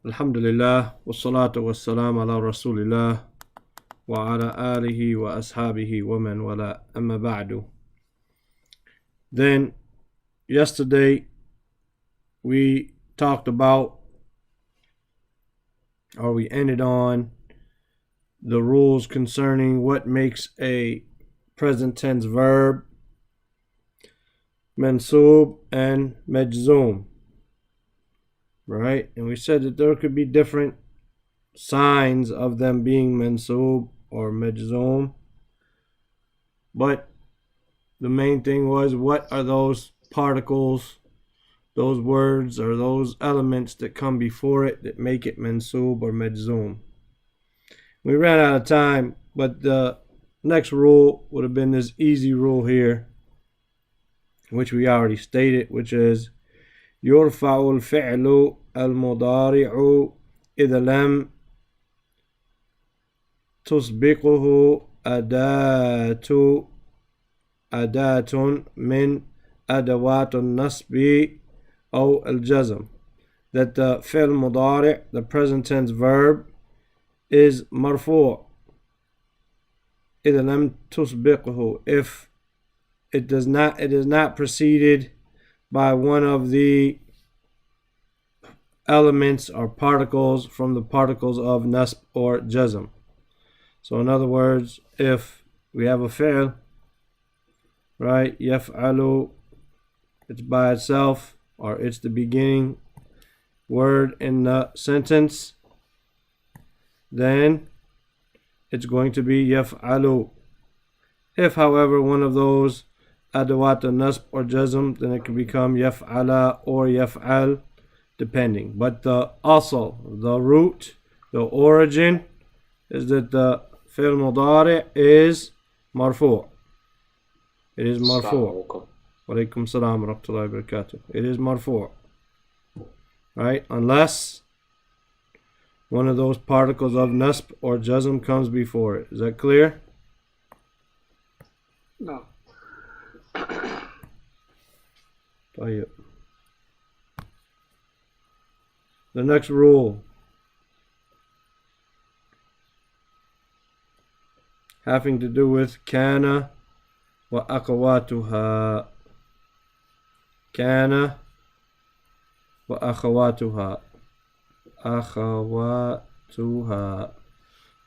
Alhamdulillah, wassalatu wassalam ala rasulillah wa ala alihi wa ashabihi wa man wala amma ba'du. Then, yesterday, we talked about, or we ended on, the rules concerning what makes a present tense verb mansub and majzoom. Right? And we said that there could be different signs of them being mansub or majzoom. But the main thing was, what are those particles, those words, or those elements that come before it that make it mansub or majzoom? We ran out of time, but the next rule would have been this easy rule here, which we already stated, which is يرفع الفعل المضارع إذا لم تسبقه أداة من أدوات النصب أو الجزم. That the فعل مضارع, the present tense verb, is مرفوع إذا لم تسبقه, if it is not preceded by one of the elements or particles from the particles of nasb or jazm. So in other words, if we have a fi'l, right, yaf'alu, it's by itself, or it's the beginning word in the sentence, then it's going to be yaf'alu. If, however, one of those adawat nasb or jazm, then it can become yaf'ala or yaf'al, depending. But the asl, the root, the origin, is that the fi'l mudari is marfu'. It is marfu'. Wa alaykum salam wa rahmatullahi wa barakatuh. It is marfu'. Right? Unless one of those particles of nasb or jazm comes before it. Is that clear? No. The next rule, having to do with kana wa akhawatuha. Kana wa akhawatuha. Akhawatuha.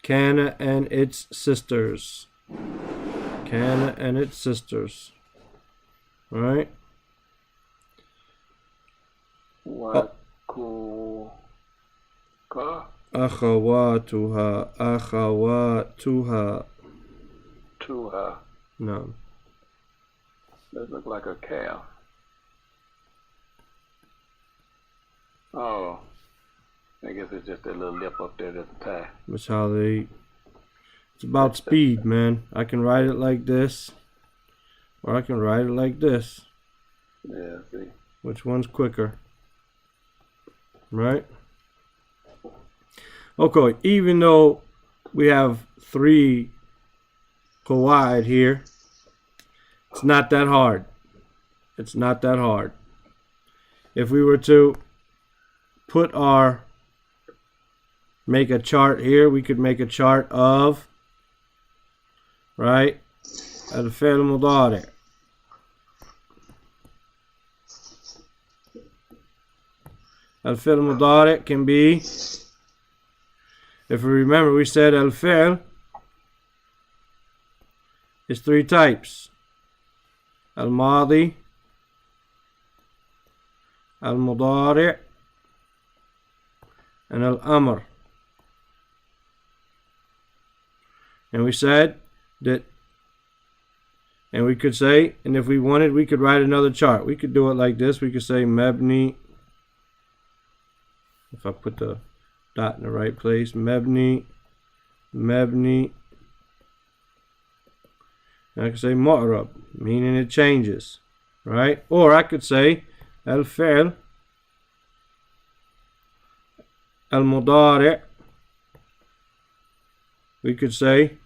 Kana and its sisters. Kana and its sisters. Right? أخواتها أخواتها. Tuha. No. That look like a calf. Oh, I guess it's just that little lip up there at the tie. That's how they eat. It's about speed, man. I can write it like this, or I can write it like this. Yeah, see. Which one's quicker? Right? Okay, even though we have 3 qawaid here, it's not that hard. It's not that hard. If we were to make a chart here, we could make a chart of, right, al-fi'l mudari'. Al-fi'l mudari' can be, if we remember, we said al-fi'l is 3 types. Al-madi, al-mudari', and al-amr. And we said that, and we could say, and if we wanted, we could write another chart. We could do it like this. We could say mabni. If I put the dot in the right place, mabni, mabni. And I could say mu'rab, meaning it changes, right? Or I could say al-fi'l al-mudari'. We could say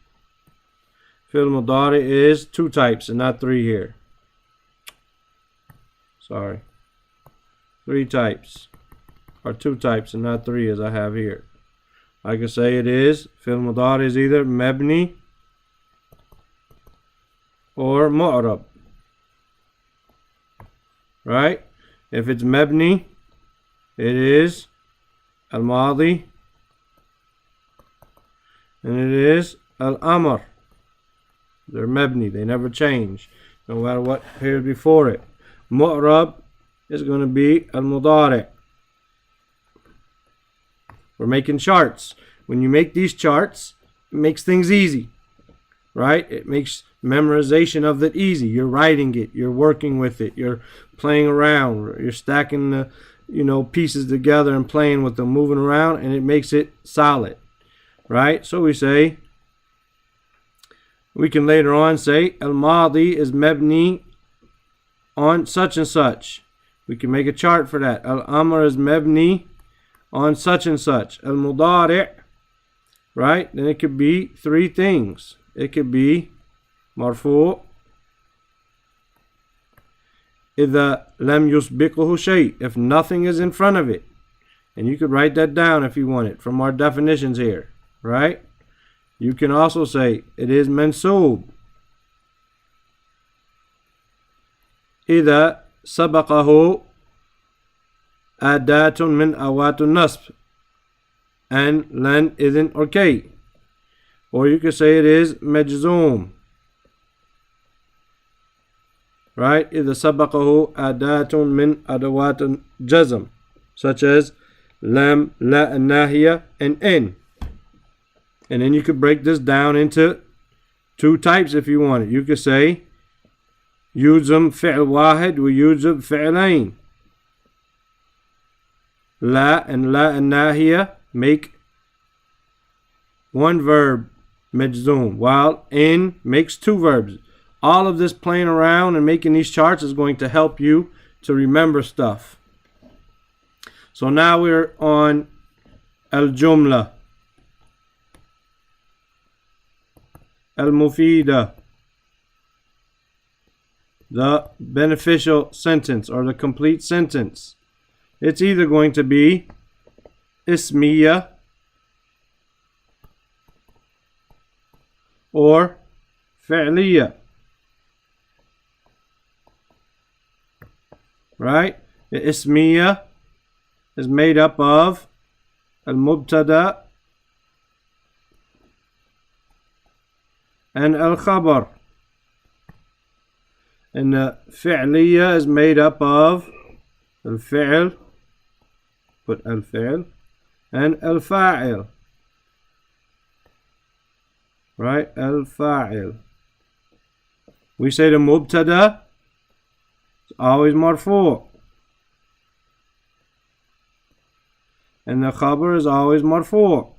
fi'l mudari' is 2 types and not 3 here. Sorry. 3 types. are two types and not three as I have here. I can say it is, fi'l mudari is either mabni or mu'rab. Right? If it's mabni, it is al-madi and it is al-amr. They're mabni, they never change, no matter what appears before it. Mu'rab is going to be al-mudari. We're making charts. When you make these charts, it makes things easy, right? It makes memorization of it easy. You're writing it, you're working with it, you're playing around, you're stacking the pieces together and playing with them, moving around, and it makes it solid, right? So we can later on say al-madi is mabni on such and such. We can make a chart for that. Al-amr is mabni on such and such. Al-mudari', right? Then it could be three things. It could be marfu' إذا لم يسبقه شيء, if nothing is in front of it. And you could write that down if you want it from our definitions here, right? You can also say it is mansub إذا سبقه أداة من أوات النصب and len isn't okay. Or you could say it is majzoom, right? إذا سبقه أداة من أدوات الجزم, such as lam, la, An-Nahw, and in. And then you could break this down into two types if you want it. You could say يجزم فعل واحد ويجزم فعلين. La and la An-Nahw make one verb majzoom, while in makes two verbs. All of this playing around and making these charts is going to help you to remember stuff. So now we're on al-jumla, al-mufida, the beneficial sentence or the complete sentence. It's either going to be ismiya or fi'liya, right? The ismiya is made up of al-Mubtada and al-Khabar, and the fi'liya is made up of al-fi'l, put al-fi'l, and al-fa'il, right? Al-fa'il. We say the Mubtada is always marfu', and the Khabar is always marfu'.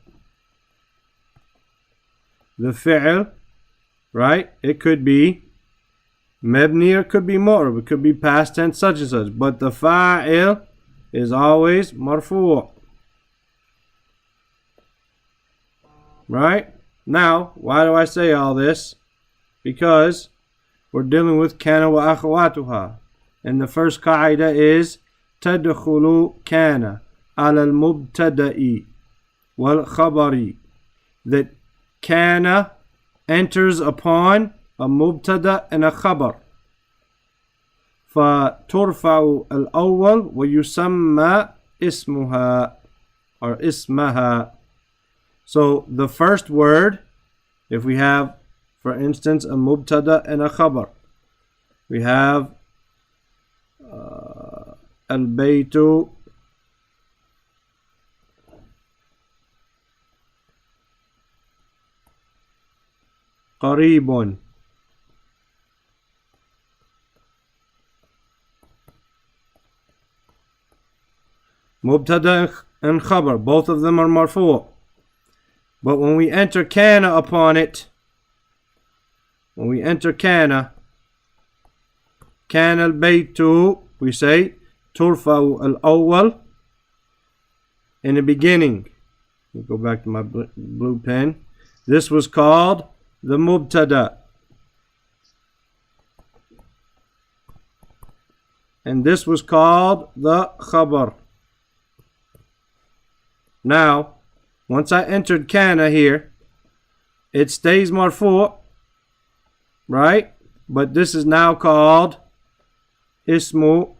The fi'l, right? It could be mabni or it could be mu'rab. It could be past tense such and such. But the fa'il is always marfu'. Right? Now, why do I say all this? Because we're dealing with kana wa akhawatuha. And the first qaida is tadkhulu kana ala al-mubtada'i wal khabari. That kana enters upon a mubtada and a khabar. فَتُرْفَعُ الْأَوَّلُ وَيُسَمَّى اسمها or ismaha. So the first word, if we have, for instance, a mubtada and a khabar, we have al-baytu qaribun. Mubtada and khabar, both of them are marfu'. But when we enter kana upon it, when we enter kana al-baytu, we say turfa'u al-awwal in the beginning. Let me go back to my blue pen. This was called the mubtada, and this was called the khabar. Now, once I entered kana here, it stays marfu', right? But this is now called ismu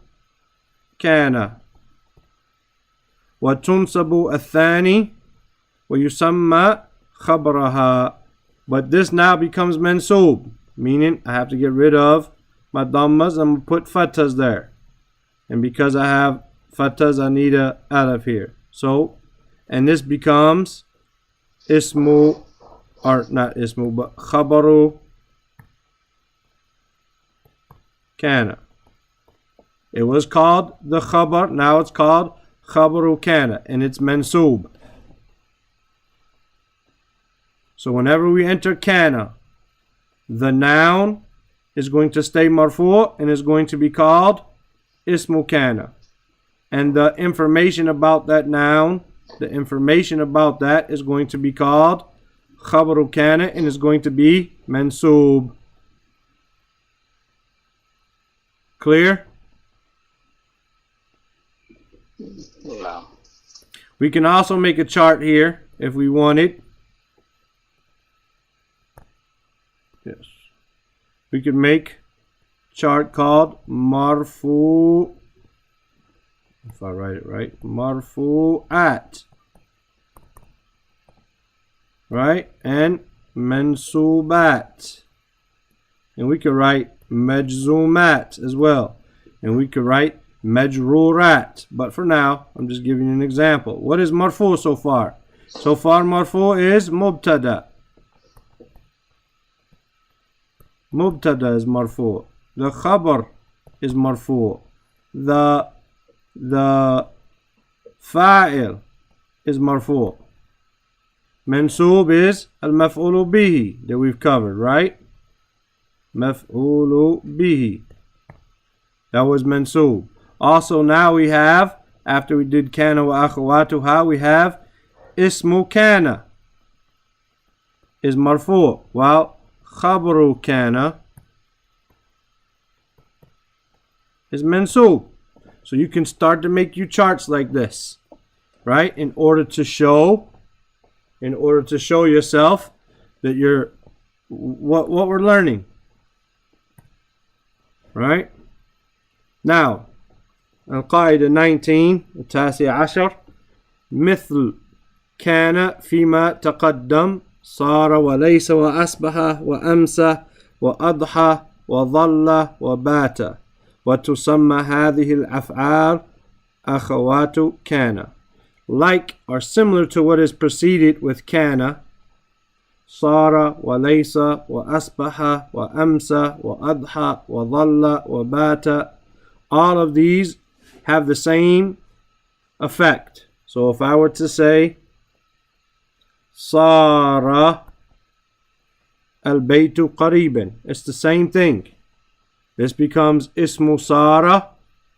kana. وتنصب الثاني ويسمى خبرها. But this now becomes mansub, meaning I have to get rid of my dhammas and put fathas there. And because I have fathas, I need a alif here. So, and this becomes ismu, or not ismu, but khabaru kana. It was called the khabar, now it's called khabaru kana, and it's mansub. So whenever we enter kana, the noun is going to stay marfu' and is going to be called ismu kana. And the information about that noun, the information about that is going to be called khabaru kana and is going to be mansub. Clear? Yeah. We can also make a chart here if we wanted. Yes. We could make a chart called marfu, if I write it right, marfu'at, right? And mansubat. And we could write majzumat as well. And we could write majrurat. But for now, I'm just giving you an example. What is marfu so far? So far marfu is mubtada. Mubtada is marfu. The khabar is marfu. The fa'il is marfu. Mansub is al-maf'ulu bihi that we've covered, right? Maf'ulu bihi. That was mansub. Also now we have, after we did kana wa akhawatuha, we have ismu kana is marfu', while khabaru kana is mansub. So you can start to make you charts like this, right? In order to show yourself that you're what we're learning, right? Now, القاعدة 19 التاسع عشر مثل كان فيما تقدم صار وليس وأصبح وأمسى وأضحى وظل وبات وتسمى هذه الأفعال أخوات كان. Like or similar to what is preceded with كان, صار وليس وأصبح وأمسى وأضحى وظل وبات. All of these have the same effect. So if I were to say صار البيت قريبا, it's the same thing. This becomes ismu sara,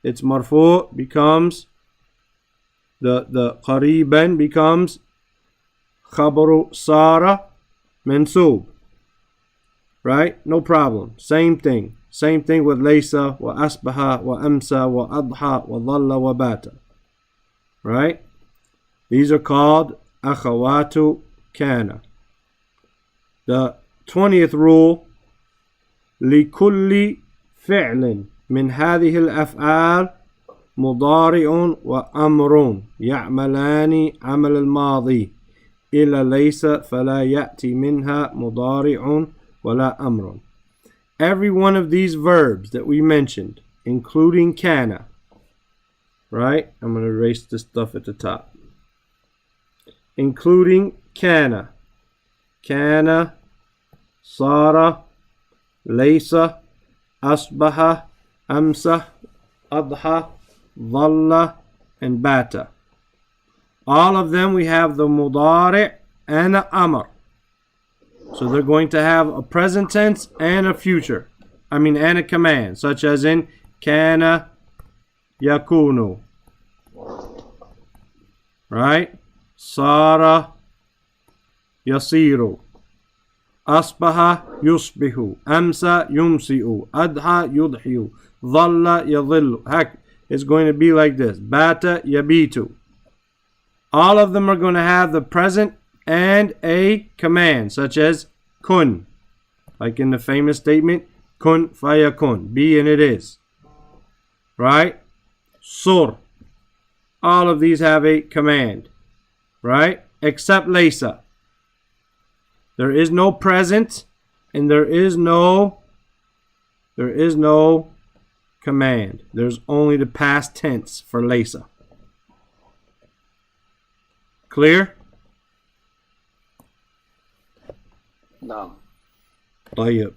it's marfu, becomes the qariban becomes khabaru sara mansub, right? No problem. Same thing. Same thing with laysa wa asbaha wa amsa wa adha wa dhalla wa bata, right? These are called akhawatu kana. The 20th rule, لكل فعل من هذه الأفعال مضارع وأمر يعملان عمل الماضي إلا ليس فلا يأتي منها مضارع ولا أمر. Every one of these verbs that we mentioned, including kana, right? I'm going to erase this stuff at the top. Including kana, kana, sara, laysa, asbaha, amsa, adha, dhalla, and bata. All of them we have the mudari' and the amr. So they're going to have a present tense and a future. And a command, such as in kana yakunu. Right? Sara yasiru. Asbaha yusbihu. Amsa yumsi'u. Adha yudhiyu. Dhalla yadhillu. It's going to be like this. Bata yabitu. all of them are going to have the present and a command, such as kun, like in the famous statement, kun fayakun, be and it is. Right? Sur, all of these have a command. Right? Except laysa. There is no present and there is no command. There's only the past tense for laysa. Clear? No. طيب.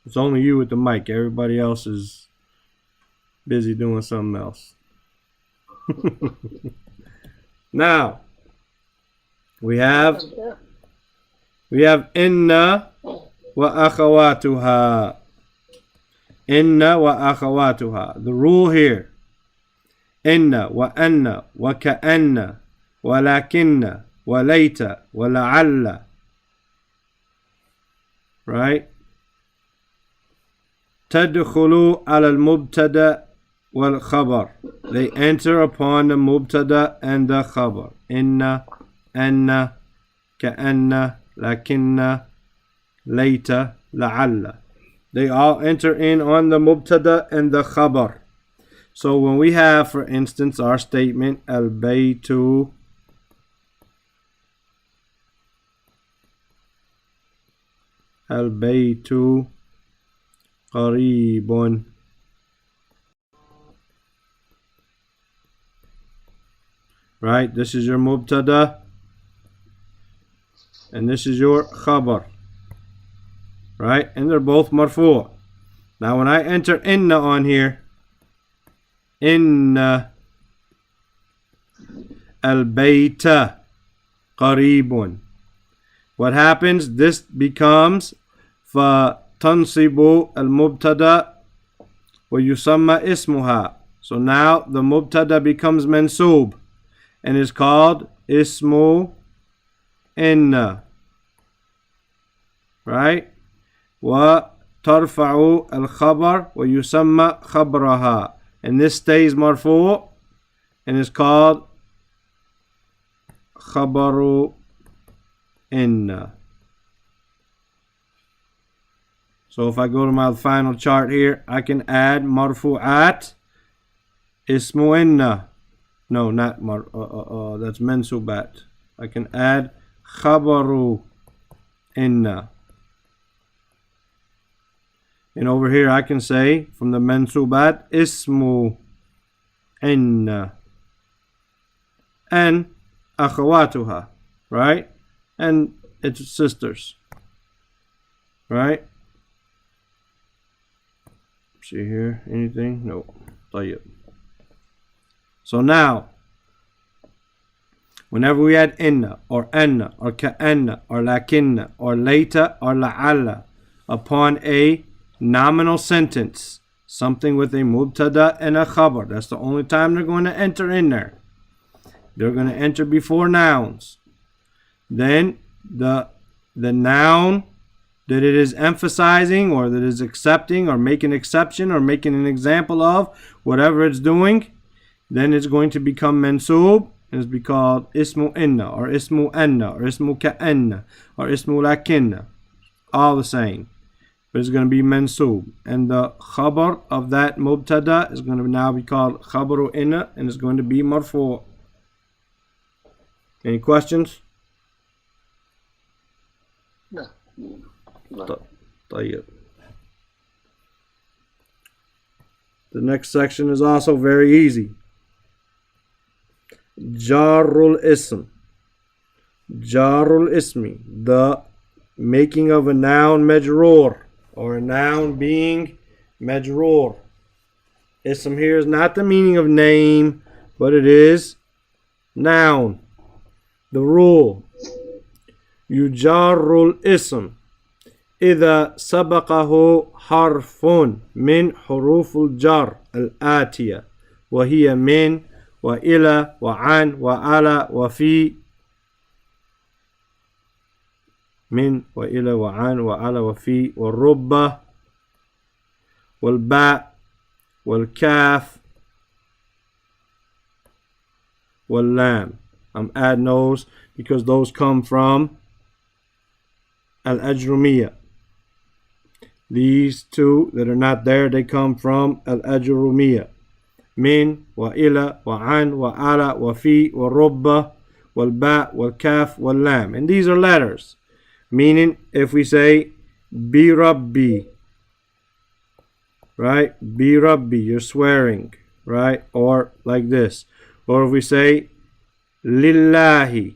It's only you with the mic. Everybody else is busy doing something else. Now, we have inna wa akhawatuha. Inna wa akhawatuha. The rule here. Inna wa anna wa ka'anna wa lakinna wa layta wa la'alla. Right? تدخل على المبتدا والخبر. They enter upon the mubtada and the khabar. Inna, anna, ka'anna, lakinna, layta, la'alla. They all enter in on the mubtada and the khabar. So when we have, for instance, our statement, al-baytu qaribun. Right? This is your mubtada and this is your khabar. Right? And they're both marfu'. Now when I enter inna on here, inna al-bayta qaribun. What happens? This becomes فَتَنْصِبُ الْمُبْتَدَى وَيُسَمَّى اسْمُهَا. So now the mubtada becomes mansub and is called ismu inna. Right? وَتَرْفَعُ الْخَبَرْ وَيُسَمَّى خَبْرَهَا. And this stays marfu' and is called khabaru inna. So if I go to my final chart here, I can add marfu'at ismu inna. No, not that's mensubat. I can add khabaru inna. And over here I can say from the mensubat ismu inna and akhawatuha, right? And its sisters, right? See here, anything? No. طيب. So now, whenever we add inna or anna or ka'anna or lakinna or layta or la'alla upon a nominal sentence, something with a mubtada and a khabar, that's the only time they're going to enter in there. They're going to enter before nouns. Then the noun that it is emphasizing or that is accepting or making an exception or making an example of, whatever it's doing, then it's going to become mansub and it's be called ismu inna or ismu anna or ismu ka'anna or ismu lakinna. All the same. But it's going to be mansub. And the khabar of that mubtada is going to now be called khabaru inna and it's going to be marfu'. Any questions? No. طيب. The next section is also very easy. Jarul ism. Jarul ismi. The making of a noun majroor or a noun being majroor. Ism here is not the meaning of name, but it is noun. The rule. يجر الاسم إذا سبقه حرف من حروف الجر الآتية وهي من وإلى وعن وعلى وفي. من وإلى وعن وعلى وفي والرب والباء والكاف wal-lam. I'm adding those because those come from al-ajrumiyya. These two that are not there, they come from al-ajrumiyya. Min, wa ila, wa an, wa ala, wa fi, wa rubba, wal ba, wal kaf, wal lam. And these are letters. Meaning, if we say bi rabbi, right? Bi rabbi, you're swearing, right? Or like this. Or if we say lillahi,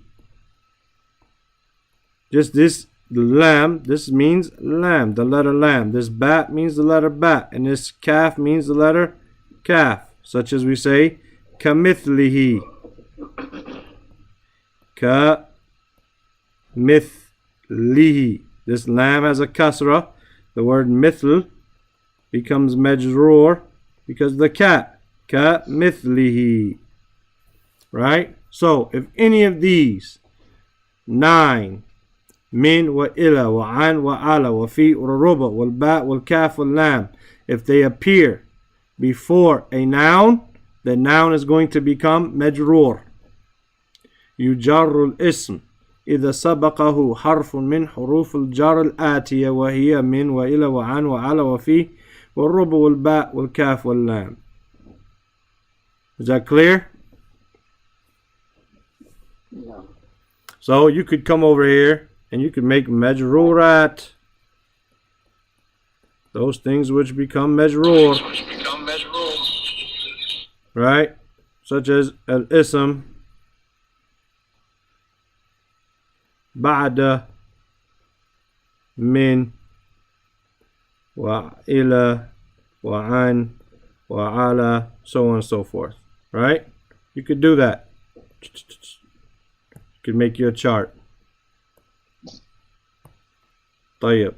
just this lam, this means lam, the letter lam. This ba means the letter ba, and this kaf means the letter kaf. Such as we say kamithlihi, kamithlihi. This lam has a kasra. The word mithl becomes majroor because the kamithlihi. Right? So if any of these 9, min, wa ila, wa an, wa ala, wa fi, wa ruba, wal ba, wal kaf, wal lam, if they appear before a noun, the noun is going to become majroor. يجر الاسم إذا سبقه حرف من حروف الجر الآتية وهي من وإلى وعن وعلى وفي والرب والباء والكاف واللام. Is that clear? No. So you could come over here and you could make majrurat, those things which become majroor, right? Such as al-ism ba'da min wa ila wa an wa ala, so on and so forth, right? You could do that. You could make you a chart. طيب.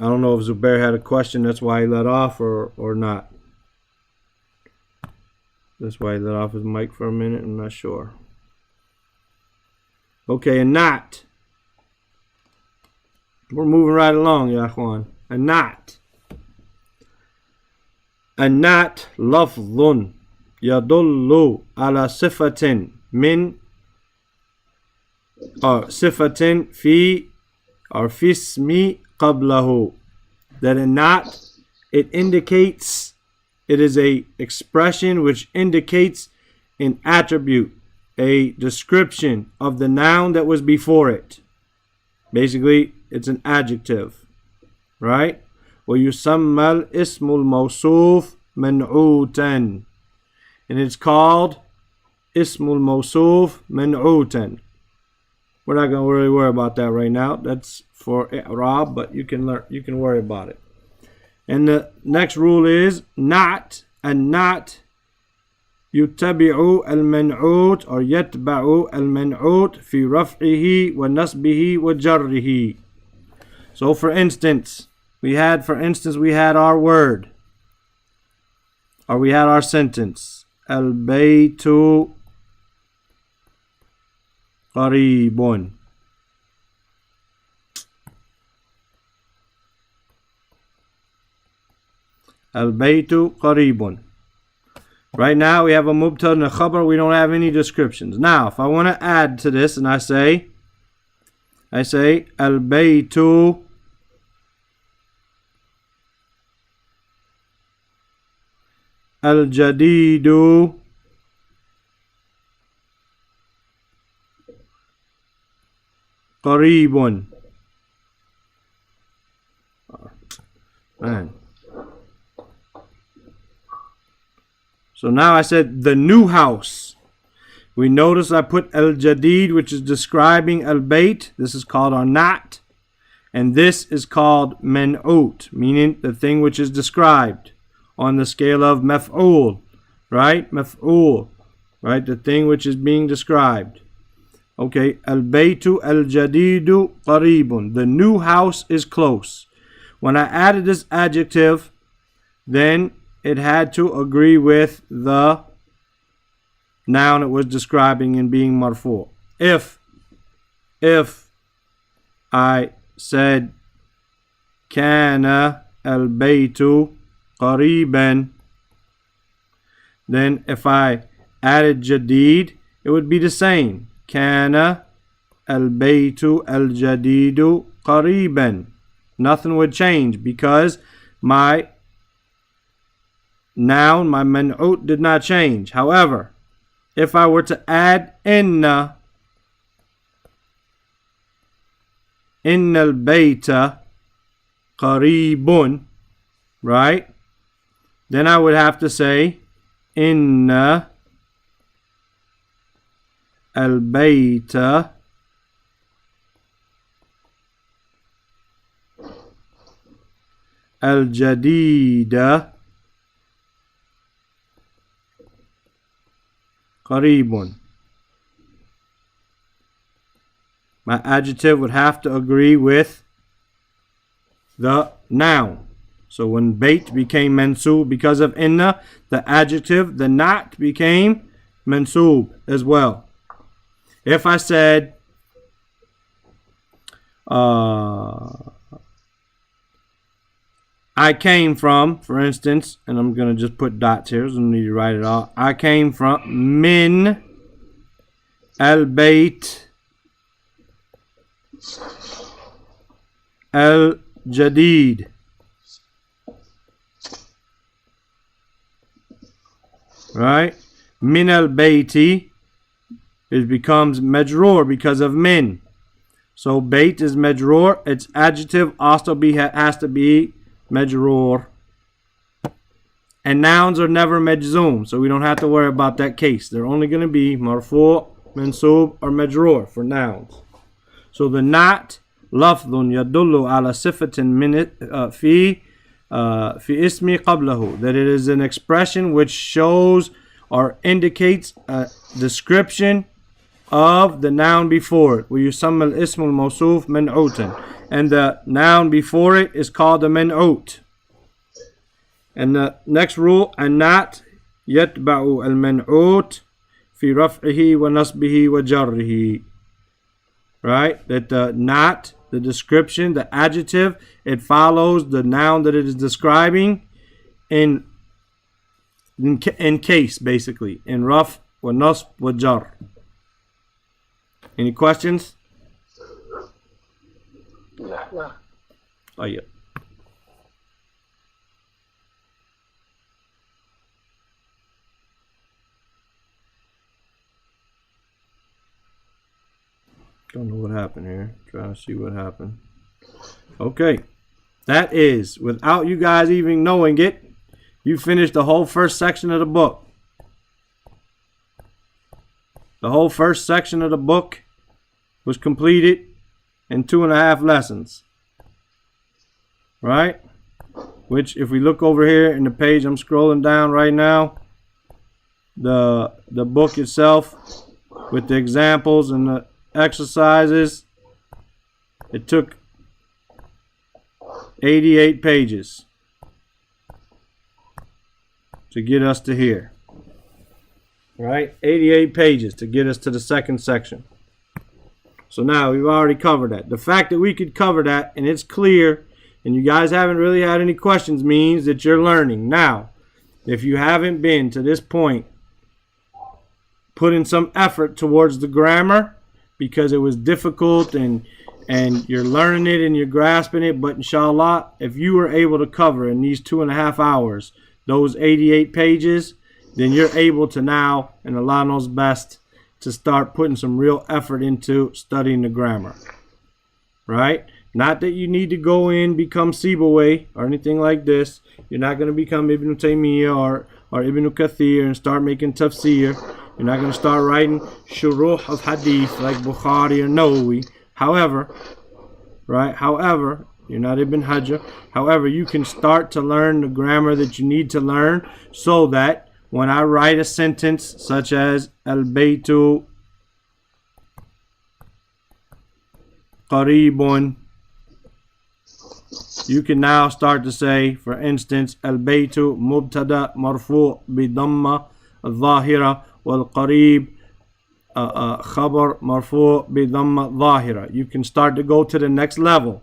I don't know if Zubair had a question, that's why he let off, or not. That's why he let off his mic for a minute, I'm not sure. Okay, and not. We're moving right along, ya akhwan. And not. And not lafdhun yadullu ala sifatin min or sifatin fi or fismi qablahu. That in not, it indicates, it is a expression which indicates an attribute, a description of the noun that was before it. Basically, it's an adjective, right? وَيُسَمَّى الْإِسْمُ الْمَوْصُوفُ مَنْعُوتًا. And it's called Ismul Mawsuf Man'utan. We're not going to really worry about that right now. That's for i'rab, but you can worry about it. And the next rule is not, and not يتبع المنعوت or يتبع المنعوت في رفعه ونصبه وجره. So for instance, we had our word, or we had our sentence. Al-baytu qaribun. Al-baytu qaribun. Right now we have a mubtada and a khabar. We don't have any descriptions. Now, if I want to add to this and I say al-baytu al-jadidu qaribun. Man. So now I said the new house. We notice I put al-jadid, which is describing al-bayt. This is called an-Nahw. And this is called man'ut, meaning the thing which is described on the scale of maf'ul, right? Maf'ul, right? The thing which is being described. Okay, al-baytu al-jadidu qaribun. The new house is close. When I added this adjective, then it had to agree with the noun it was describing and being marfu. If I said kana al-baytu qariban, then if I added jadid, it would be the same. Kana al-baytu al-jadidu qariban. Nothing would change because my noun, my man'ut, did not change. However, if I were to add inna al-bayta qaribun, right? Then I would have to say inna al-bayta al-jadida qaribun. My adjective would have to agree with the noun. So when bait became mansoob because of inna, the adjective, the not, became mansoob as well. If I said I came from, for instance, and I'm going to just put dots here, so I don't need to write it all. I came from min al-bayt al-jadid. Right? Min al-bayti, it becomes majroor because of min. So bait is majroor. Its adjective also has to be majroor. And nouns are never majzoom, so we don't have to worry about that case. They're only going to be marfu', mansoob, or majroor for nouns. So the not lafdhun yadullu ala sifatin min fi ismi qablahu, that it is an expression which shows or indicates a description of the noun before it. ويسمى الاسم الموصوف منعوتا, and the noun before it is called the man'ut. And the next rule, النعت يتبع المنعوت في رفعه ونصبه وجره. Right? That the not, the description, the adjective, it follows the noun that it is describing in case, basically, in raf wa nasb wa jar. Any questions? Yeah. Oh, yeah. Don't know what happened here. Trying to see what happened. Okay. That is, without you guys even knowing it, you finished the whole first section of the book. The whole first section of the book was completed in 2.5 lessons. Right? Which, if we look over here in the page I'm scrolling down right now, the book itself with the examples and the exercises, it took 88 pages to get us to here. Right? 88 pages to get us to the second section. So now we've already covered that. The fact that we could cover that and it's clear and you guys haven't really had any questions means that you're learning. Now, if you haven't been to this point putting some effort towards the grammar because it was difficult and you're learning it and you're grasping it, but inshallah, if you were able to cover in these 2.5 hours those 88 pages, then you're able to now, and Allah knows best, to start putting some real effort into studying the grammar. Right? Not that you need to go in, become Sibawayh or anything like this. You're not going to become Ibn Taymiyyah or Ibn Kathir and start making tafsir. You're not going to start writing shuruh of hadith like Bukhari or Nawawi. However, you're not Ibn Hajar. However, you can start to learn the grammar that you need to learn so that when I write a sentence such as al-baytu qaribun, you can now start to say, for instance, al-baytu mubtada marfu' bi damma al-zahira wal-qarib Khabar marfu' bi dhamma dhahira. You can start to go to the next level.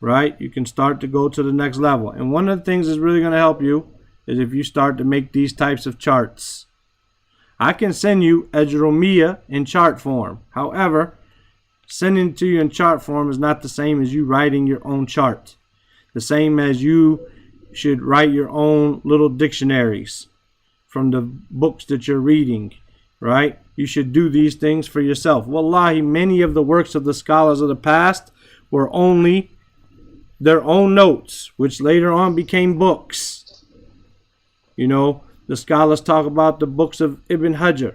Right? You can start to go to the next level. And one of the things that's really going to help you is if you start to make these types of charts. I can send you Ajrumiyya in chart form. However, sending it to you in chart form is not the same as you writing your own chart. The same as you should write your own little dictionaries from the books that you're reading, right? You should do these things for yourself. Wallahi, many of the works of the scholars of the past were only their own notes, which later on became books. You know, the scholars talk about the books of Ibn Hajar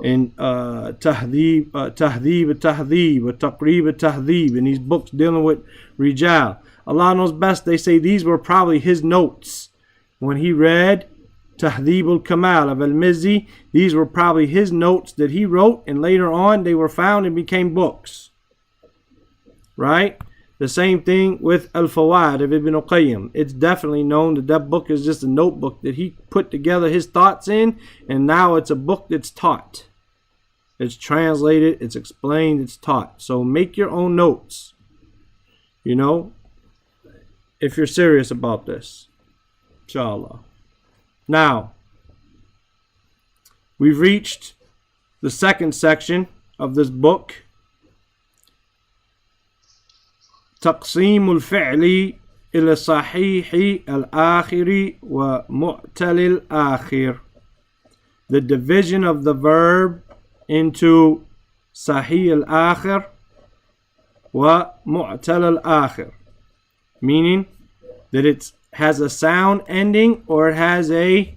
and Tahdhib al-Tahdhib, Taqrib al-Tahdhib, and these books dealing with Rijal. Allah knows best, they say these were probably his notes. When he read Tahdhib al-Kamal of al-Mizzi, these were probably his notes that he wrote, and later on they were found and became books. Right? The same thing with Al-Fawaid of Ibn Qayyim. It's definitely known that that book is just a notebook that he put together his thoughts in, and now it's a book that's taught. It's translated, it's explained, it's taught. So make your own notes, you know, if you're serious about this, inshallah. Now, we've reached the second section of this book. تقسيم الفعل إلى صحيح الآخر ومعتل الآخر. The division of the verb into صحيح الآخر ومعتل الآخر, meaning that it has a sound ending or it has a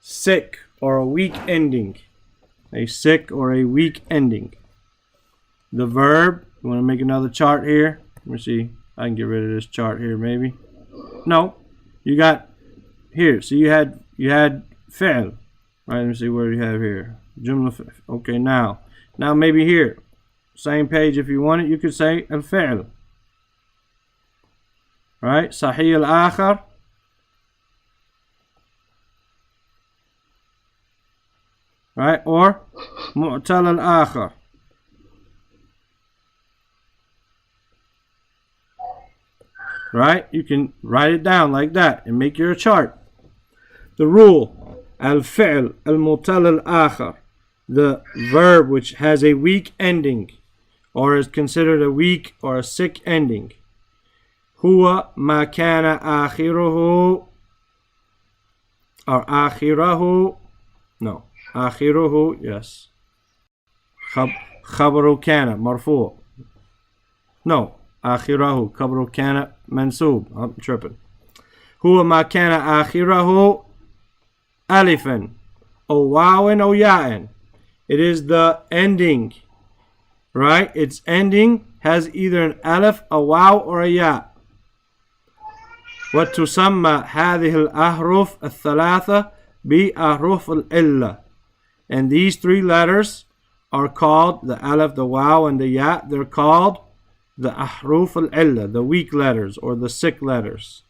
sick or a weak ending. A sick or a weak ending. The verb, you want to make another chart here? Let me see. I can get rid of this chart here maybe. No. You got here. So you had fi'l. Right, let me see what you have here. Jumla. Okay, now maybe here. Same page if you want it, you could say al-fi'l. Right? Sahih al-akhar. Right? Or mu'tal al-akhar. Right? You can write it down like that and make your chart. The rule, al-fi'l al-mu'tal al-akhar, the verb which has a weak ending or is considered a weak or a sick ending. Huwa ma kana akhiruhu or akhirahu. No, akhiruhu, yes. Khabaru kana marfu'. No, akhirahu khabaru kana mansub. I'm tripping. Huwa ma kana akhirahu alifan or wawin or ya'in. It is the ending, right? Its ending has either an alif, a waw, or a ya. وتسمى هذه الأحرف الثلاثة بأحرف العلة. And these three letters are called, the alif, the waw, and the ya, they're called the ahruf al-illa, the weak letters or the sick letters.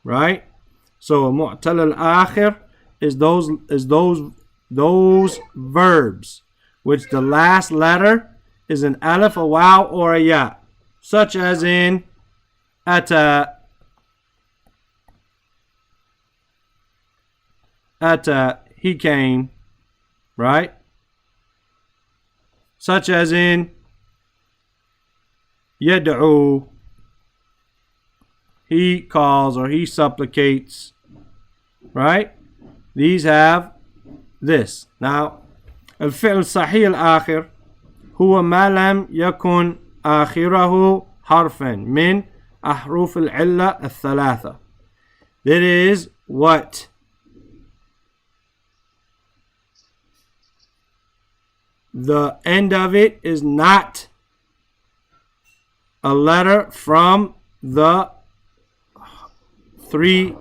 Right? So mu'tal al-akhir is those verbs which the last letter is an alif, a waw, or a ya, such as in ata, he came, right? Such as in yad'u, he calls or he supplicates, right? These have this. Now, الفعل الصحيح الآخر هو ما لم يكن آخره حرفا من أحرف العلة الثلاثة. That is what the end of it is not a letter from the three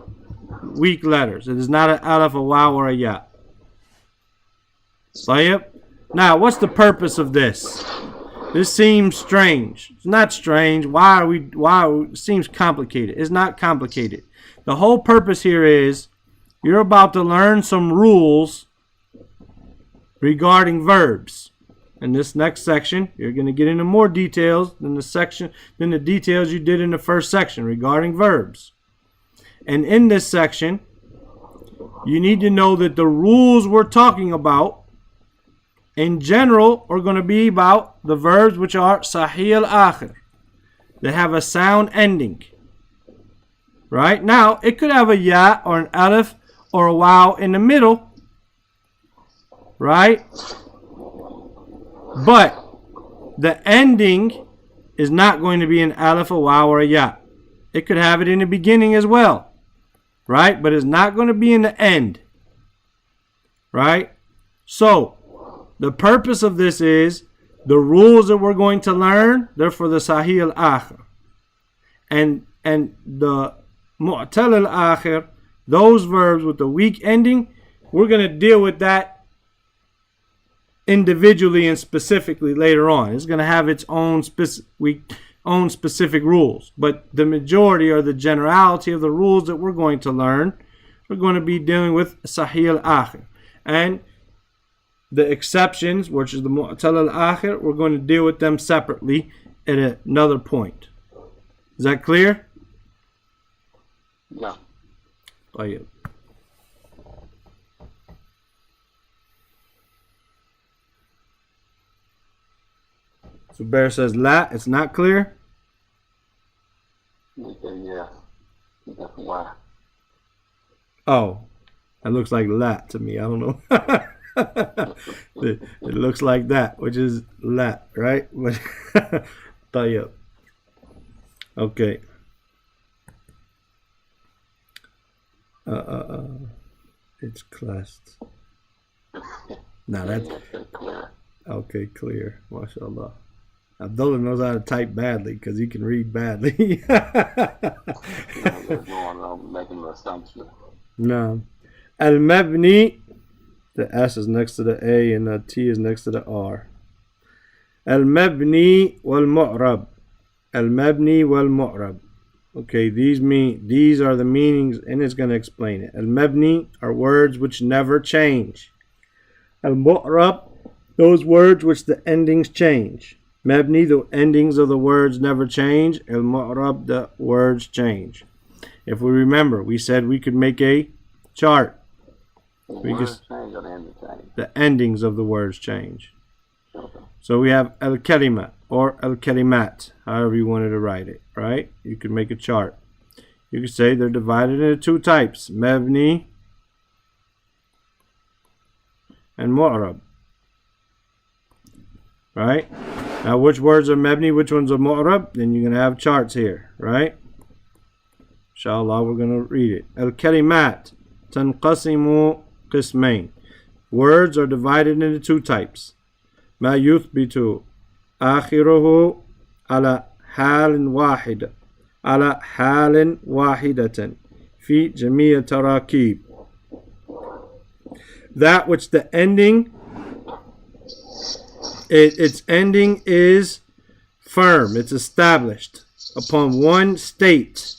weak letters. It is not an alif, a waw, or a ya. Now, what's the purpose of this? This seems strange. It's not strange. It seems complicated. It's not complicated. The whole purpose here is you're about to learn some rules regarding verbs. In this next section, you're going to get into more details than the details you did in the first section regarding verbs. And in this section, you need to know that the rules we're talking about in general are going to be about the verbs which are sahih al-akhir. They have a sound ending. Right? Now, it could have a ya or an alif or a waw in the middle. Right? But the ending is not going to be an alif, a waw, or a ya. It could have it in the beginning as well. Right? But it's not going to be in the end. Right? So, the purpose of this is the rules that we're going to learn, they're for the sahih al-akhir. And the mu'tal al-akhir, those verbs with the weak ending, we're going to deal with that individually and specifically later on. It's going to have its own specific rules. But the majority or the generality of the rules that we're going to learn, we're going to be dealing with sahih al-akhir. And the exceptions, which is the mu'tal al-akhir, we're going to deal with them separately at another point. Is that clear? Yeah. طيب. So Bear says la, it's not clear. Yeah. That's why. Oh, it looks like la to me. I don't know. It looks like that, which is la, right? طيب. Okay. It's classed. Now that's okay. Clear, mashallah. Abdullah knows how to type badly because he can read badly. Making an assumption. No. Al-Mabni, the S is next to the A and the T is next to the R. Al-Mabni wal-Mu'rab. Al-Mabni wal-Mu'rab. Okay, these are the meanings, and it's going to explain it. Al-Mabni are words which never change. Al-Mu'rab, those words which the endings change. Mabni, the endings of the words never change. Al-Mu'rab, the words change. If we remember, we said we could make a chart. The endings of the words change. Okay. So we have al-kalima or al-kalimat, however you wanted to write it, right? You could make a chart. You could say they're divided into two types, mabni and mu'rab. Right? Now which words are mabni, which ones are mu'rab? Then you're going to have charts here, right? Inshallah, we're going to read it. Al-kalimat tanqasimu qismain. Words are divided into two types. ما يثبت آخره على حال واحدة على حال واحدة في جميع تراكيب. That which the ending, its ending is firm, it's established upon one state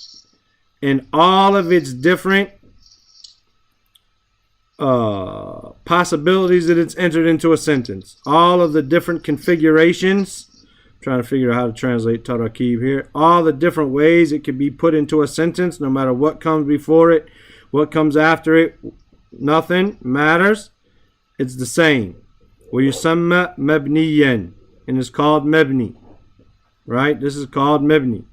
in all of its different possibilities that it's entered into a sentence. All of the different configurations. I'm trying to figure out how to translate tarakib here. All the different ways it can be put into a sentence, no matter what comes before it, what comes after it, nothing matters. It's the same. وَيُسَمَّى مَبْنِيًّا, and it's called mabni. Right? This is called mabni.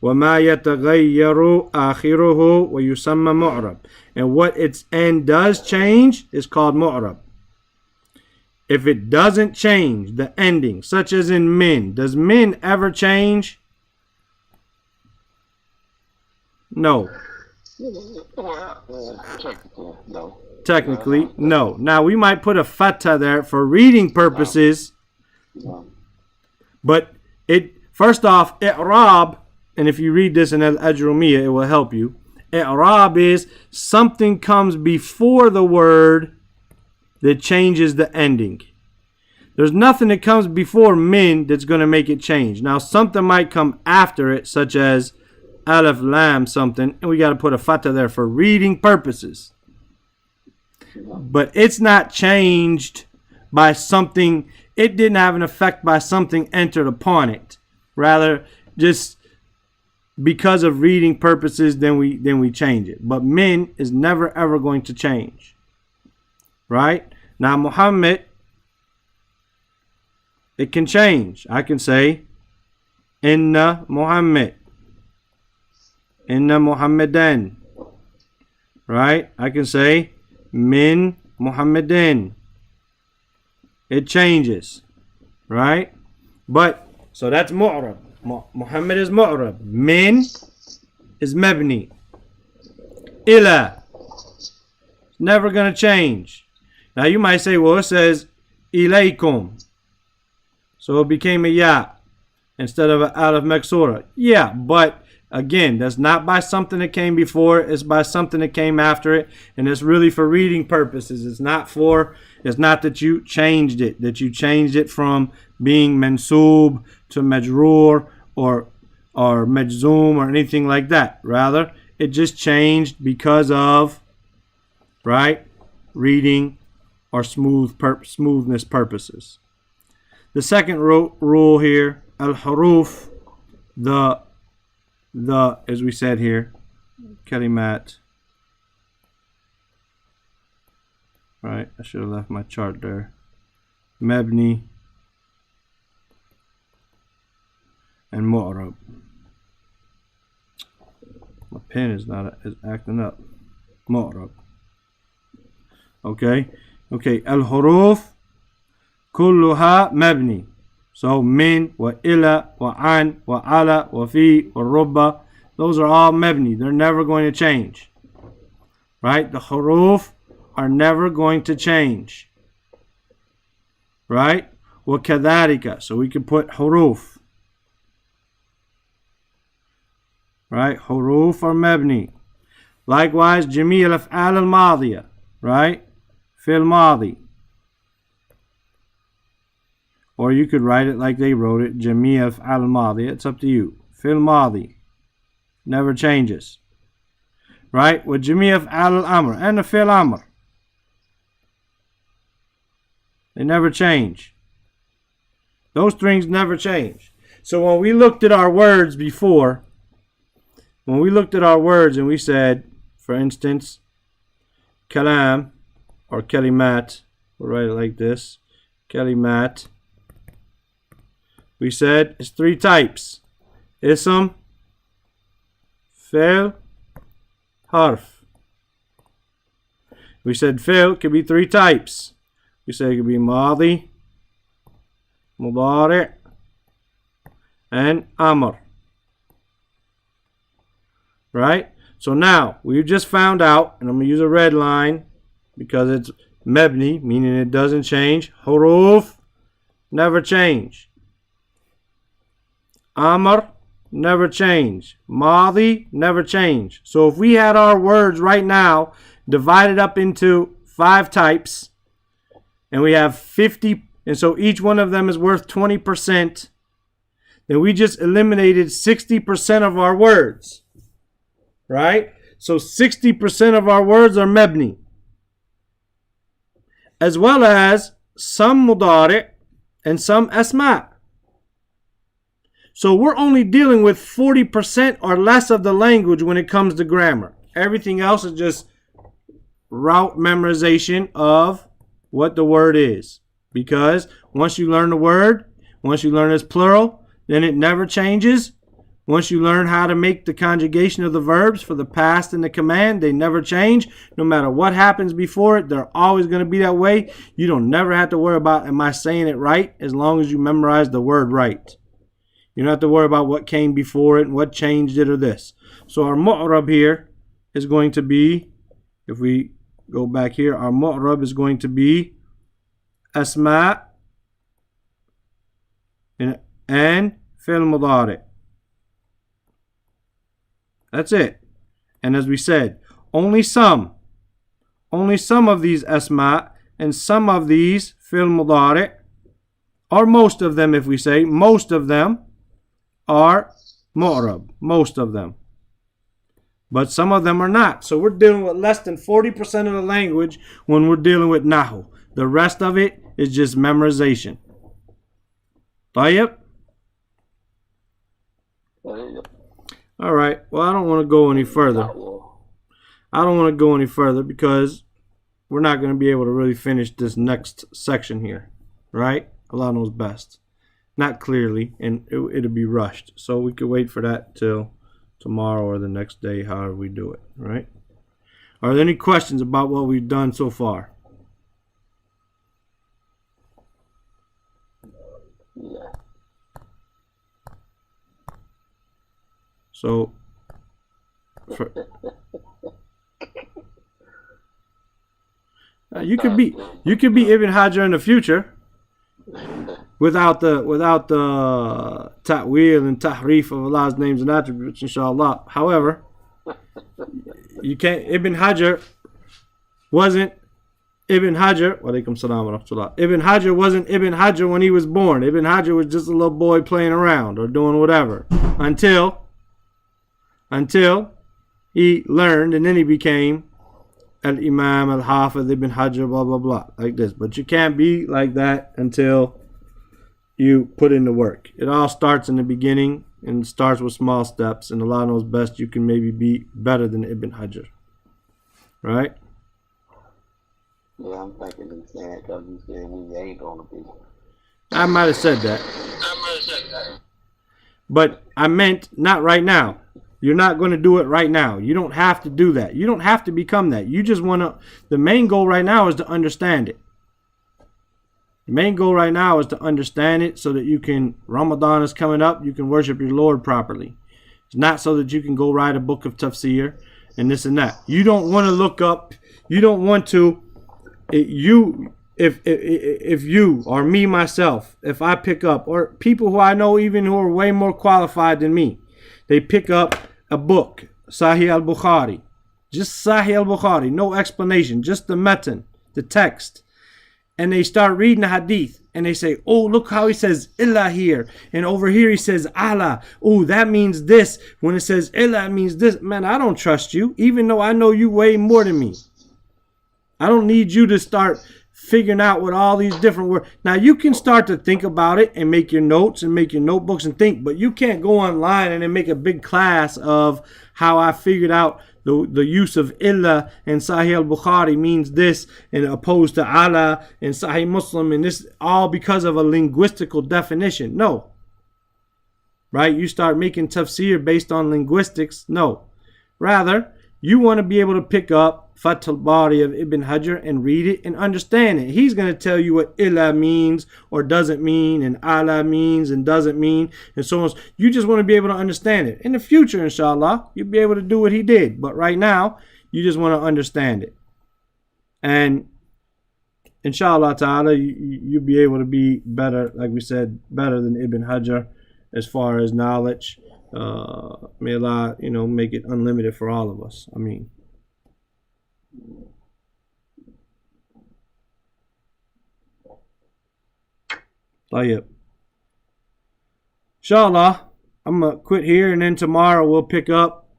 وَمَا يَتَغَيَّرُ آخِرُهُ وَيُسَمَّى مُعْرَبٍ. And what its end does change is called mu'rab. If it doesn't change the ending, such as in min, does min ever change? No. Technically, no. Now we might put a fatha there for reading purposes, but it, first off, i'rab, and if you read this in al-Ajrumiyya, it will help you. I'rab is something comes before the word that changes the ending. There's nothing that comes before min that's going to make it change. Now something might come after it, such as alif lam something, and we got to put a fatha there for reading purposes. But it's not changed by something, it didn't have an effect by something entered upon it. Rather, just because of reading purposes, then we change it. But min is never ever going to change. Right? Now Muhammad, it can change. I can say Inna Muhammad. Inna Muhammadan. Right? I can say Min Muhammadin. It changes. Right? But, so that's mu'rab. Muhammad is mu'rab. Min is mabni. Ila. It's never going to change. Now you might say, well, it says ilaykum. So it became a ya instead of an alif maksura. Yeah, but again, that's not by something that came before it. It's by something that came after it. And it's really for reading purposes. It's not that you changed it. That you changed it from being mansub to majroor or majzoom or anything like that. Rather, it just changed because of, right, reading or smoothness purposes. The second rule here, al-huruf, the as we said here, kalimat. Right, I should have left my chart there. Mabni and mu'rab. My pen is acting up. Mu'rab. Okay. Al-huruf kulluha mabni. So min wa ila wa an wa ala wa fi wa rubba. Those are all mabni. They're never going to change. Right? The huruf are never going to change. Right? Wa kadharika. So we can put huruf. Right? Huruf are mabni. Likewise, jami' al-af'al al-madiyah. Right? Fil madi. Or you could write it like they wrote it, jami' al-af'al al-madiyah. It's up to you. Fil madi. Never changes. Right? With jami' af'al al-amr and the fil amr. They never change. Those things never change. So when we looked at our words before, when we looked at our words and we said, for instance, kalam or kalimat, we'll write it like this, kalimat, we said it's three types. Ism, fi'l, harf. We said fi'l could be three types. We said it could be madi, mudari', and amr. Right? So now, we've just found out, and I'm going to use a red line because it's mabni, meaning it doesn't change. Huruf, never change. Amr, never change. Madi, never change. So if we had our words right now divided up into 5 types, and we have 50, and so each one of them is worth 20%, then we just eliminated 60% of our words. Right? So 60% of our words are mabni. As well as some mudari' and some asma'. So we're only dealing with 40% or less of the language when it comes to grammar. Everything else is just route memorization of what the word is. Because once you learn the word, once you learn its plural, then it never changes. Once you learn how to make the conjugation of the verbs for the past and the command, they never change. No matter what happens before it, they're always going to be that way. You don't never have to worry about, am I saying it right? As long as you memorize the word right. You don't have to worry about what came before it and what changed it or this. So our mu'rab here is going to be, if we go back here, our mu'rab is going to be asma' and fi'l mudari'. That's it. And as we said, only some of these asma and some of these fi'l mudari', or most of them, if we say, most of them are mu'rab. Most of them. But some of them are not. So we're dealing with less than 40% of the language when we're dealing with Nahw. The rest of it is just memorization. طيب? All right. Well, I don't want to go any further. I don't want to go any further because we're not going to be able to really finish this next section here, right? Allah knows best. Not clearly, and it'll be rushed. So we could wait for that till tomorrow or the next day, however we do it, right? Are there any questions about what we've done so far? Yeah. So, you could be Ibn Hajar in the future without the ta'wil and tahrif of Allah's names and attributes, inshallah. However, you can't. Ibn Hajar wasn't Ibn Hajar. Walaikum salam wa rahmatullah. Ibn Hajar wasn't Ibn Hajar when he was born. Ibn Hajar was just a little boy playing around or doing whatever until he learned, and then he became al-Imam, al-Hafiz, Ibn Hajar, blah, blah, blah, like this. But you can't be like that until you put in the work. It all starts in the beginning and starts with small steps, and Allah knows best. You can maybe be better than Ibn Hajar, right? Yeah, I'm thinking he's saying because he said we ain't gonna be. I might have said that. But I meant not right now. You're not going to do it right now. You don't have to do that. You don't have to become that. You just want to. The main goal right now is to understand it. The main goal right now is to understand it so that you can. Ramadan is coming up. You can worship your Lord properly. It's not so that you can go write a book of tafsir and this and that. You don't want to look up. You don't want to. If you or me myself, if I pick up, or people who I know even who are way more qualified than me, they pick up a book, Sahih al-Bukhari, just Sahih al-Bukhari, no explanation, just the matan, the text, and they start reading the hadith, and they say, oh, look how he says illa here, and over here he says ala, oh, that means this, when it says illa, it means this. Man, I don't trust you, even though I know you way more than me. I don't need you to start figuring out what all these different words. Now you can start to think about it and make your notes and make your notebooks and think, but you can't go online and then make a big class of how I figured out the use of illa and Sahih al-Bukhari means this and opposed to ala and Sahih Muslim and this, all because of a linguistical definition. No. Right? You start making tafsir based on linguistics. No. Rather, you want to be able to pick up Fath al-Bari of Ibn Hajar and read it and understand it. He's going to tell you what illa means or doesn't mean, and ala means and doesn't mean, and so on. You just want to be able to understand it. In the future, inshallah, you'll be able to do what he did. But right now, you just want to understand it. And inshallah ta'ala, you'll be able to be better, like we said, better than Ibn Hajar as far as knowledge. May Allah, make it unlimited for all of us. I mean. Tayyib. Inshallah, I'm going to quit here, and then tomorrow we'll pick up,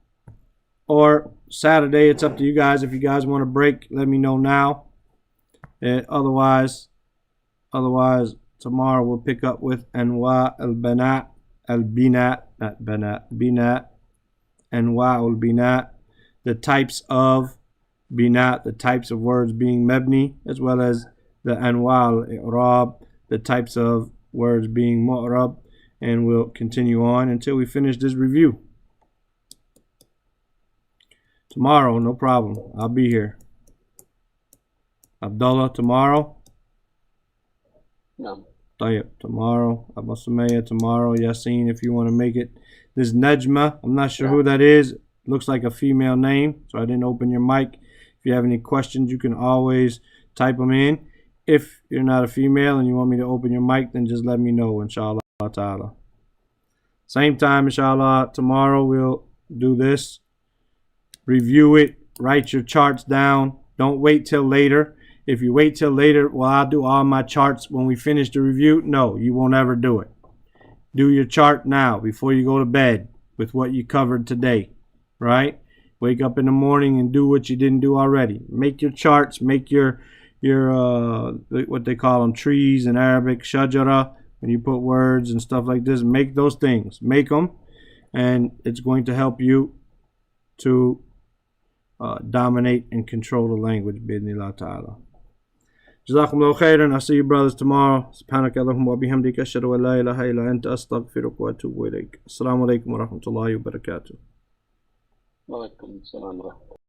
or Saturday. It's up to you guys. If you guys want to break, let me know now. And otherwise, tomorrow we'll pick up with Anwa al-Bana, al-Bina, not Bana, Bina, Anwa al-Bina, the types of Bina, the types of words being mabni, as well as the Anwa al-I'rab, the types of words being mu'rab, and we'll continue on until we finish this review. Tomorrow, no problem. I'll be here. Abdullah, tomorrow? No. Tayyib, tomorrow. Abu Sumayya, tomorrow. Yasin, if you want to make it. This Najma, I'm not sure who that is. Looks like a female name, so I didn't open your mic. If you have any questions, you can always type them in. If you're not a female and you want me to open your mic, then just let me know, inshallah ta'ala. Same time, inshallah, tomorrow we'll do this. Review it. Write your charts down. Don't wait till later. If you wait till later, well, I'll do all my charts when we finish the review. No, you won't ever do it. Do your chart now before you go to bed with what you covered today, right? Wake up in the morning and do what you didn't do already. Make your charts. Make your what they call them, trees in Arabic, shajara, when you put words and stuff like this. Make those things. Make them. and it's going to help you to dominate and control the language. Bidnillah ta'ala. Jazakumullahu khairan. I'll see you brothers tomorrow. Subhanaka Allahumma wa bihamdika ashhadu an la ilaha illa anta astaghfiruka wa atubu ilayk. Assalamu alaikum wa rahmatullahi wa barakatuh. Wa alaikum assalam wa rahmatullahi.